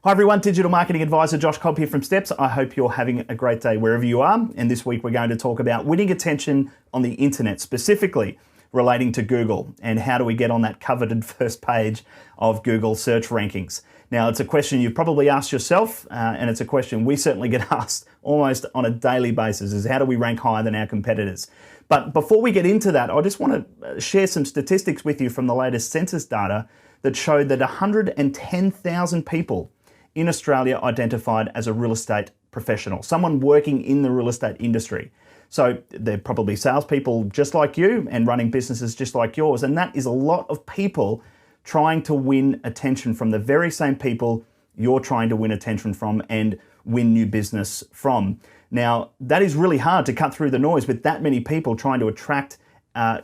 Hi everyone, Digital Marketing Advisor Josh Cobb here from Steps. I hope you're having a great day wherever you are. And this week we're going to talk about winning attention on the internet, specifically relating to Google, and how do we get on that coveted first page of Google search rankings. Now, it's a question you've probably asked yourself, and it's a question we certainly get asked almost on a daily basis, is how do we rank higher than our competitors? But before we get into that, I just want to share some statistics with you from the latest census data that showed that 110,000 people in Australia identified as a real estate professional, someone working in the real estate industry. So they're probably salespeople just like you and running businesses just like yours. And that is a lot of people trying to win attention from the very same people you're trying to win attention from and win new business from. Now, that is really hard to cut through the noise with that many people trying to attract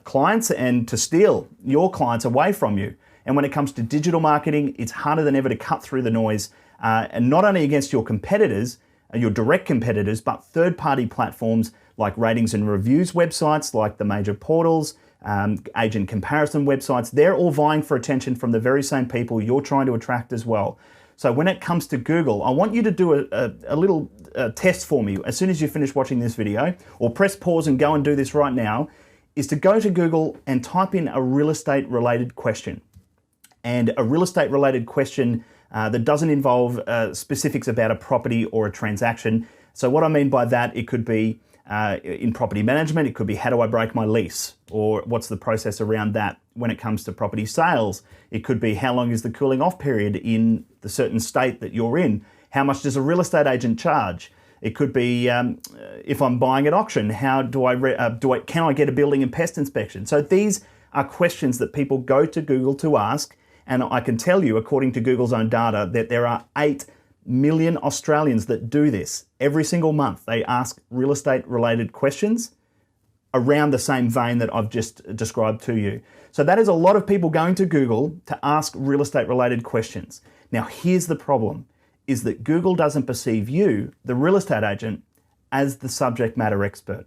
clients and to steal your clients away from you. And when it comes to digital marketing, it's harder than ever to cut through the noise, and not only against your competitors, your direct competitors, but third-party platforms like ratings and reviews websites, like the major portals, agent comparison websites. They're all vying for attention from the very same people you're trying to attract as well. So when it comes to Google, I want you to do a little test for me as soon as you finish watching this video, or press pause and go and do this right now, is to go to Google and type in a real estate related question. And a real estate related question that doesn't involve specifics about a property or a transaction. So what I mean by that, it could be in property management, it could be how do I break my lease, or what's the process around that. When it comes to property sales, it could be how long is the cooling off period in the certain state that you're in, how much does a real estate agent charge. It could be if I'm buying at auction, how can I get a building and pest inspection. So these are questions that people go to Google to ask. And I can tell you, according to Google's own data, that there are 8 million Australians that do this every single month. They ask real estate related questions around the same vein that I've just described to you. So that is a lot of people going to Google to ask real estate related questions. Now, here's the problem, is that Google doesn't perceive you, the real estate agent, as the subject matter expert.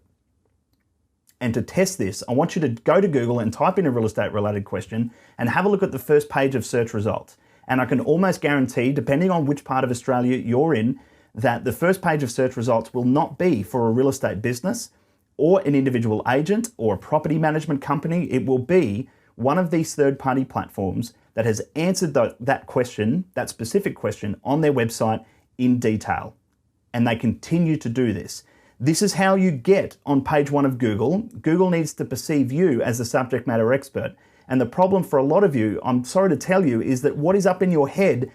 And to test this, I want you to go to Google and type in a real estate related question and have a look at the first page of search results. And I can almost guarantee, depending on which part of Australia you're in, that the first page of search results will not be for a real estate business or an individual agent or a property management company. It will be one of these third-party platforms that has answered that question, that specific question, on their website in detail. And they continue to do this. This is how you get on page 1 of Google. Google needs to perceive you as the subject matter expert. And the problem for a lot of you, I'm sorry to tell you, is that what is up in your head,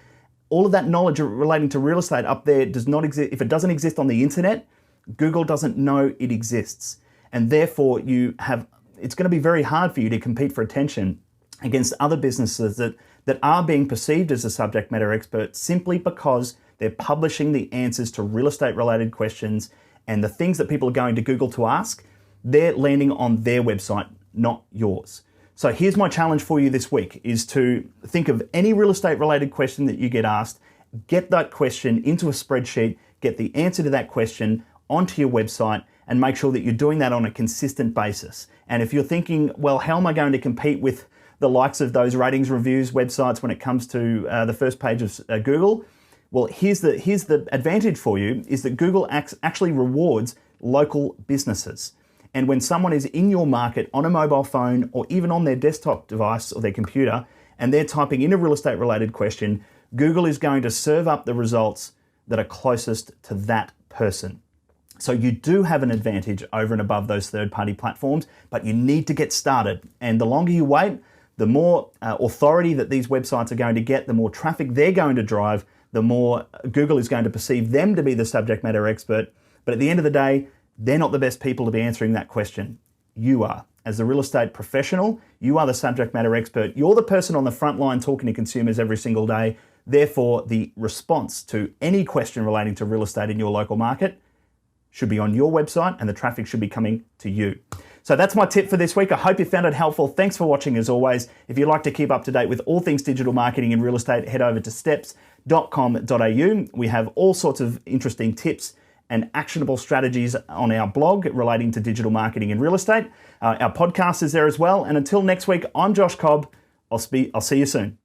all of that knowledge relating to real estate up there does not exist. If it doesn't exist on the internet, Google doesn't know it exists. And therefore it's going to be very hard for you to compete for attention against other businesses that are being perceived as a subject matter expert simply because they're publishing the answers to real estate related questions. And the things that people are going to Google to ask, they're landing on their website, not yours. So here's my challenge for you this week, is to think of any real estate related question that you get asked, get that question into a spreadsheet, get the answer to that question onto your website, and make sure that you're doing that on a consistent basis. And if you're thinking, well, how am I going to compete with the likes of those ratings, reviews, websites when it comes to the first page of Google? Well, here's the advantage for you, is that Google actually rewards local businesses. And when someone is in your market on a mobile phone or even on their desktop device or their computer, and they're typing in a real estate related question, Google is going to serve up the results that are closest to that person. So you do have an advantage over and above those third-party platforms, but you need to get started. And the longer you wait, the more authority that these websites are going to get, the more traffic they're going to drive, the more Google is going to perceive them to be the subject matter expert. But at the end of the day, they're not the best people to be answering that question. You are. As a real estate professional, you are the subject matter expert. You're the person on the front line talking to consumers every single day. Therefore, the response to any question relating to real estate in your local market should be on your website, and the traffic should be coming to you. So that's my tip for this week. I hope you found it helpful. Thanks for watching as always. If you'd like to keep up to date with all things digital marketing and real estate, head over to steps.com.au. We have all sorts of interesting tips and actionable strategies on our blog relating to digital marketing and real estate. Our podcast is there as well. And until next week, I'm Josh Cobb. I'll see you soon.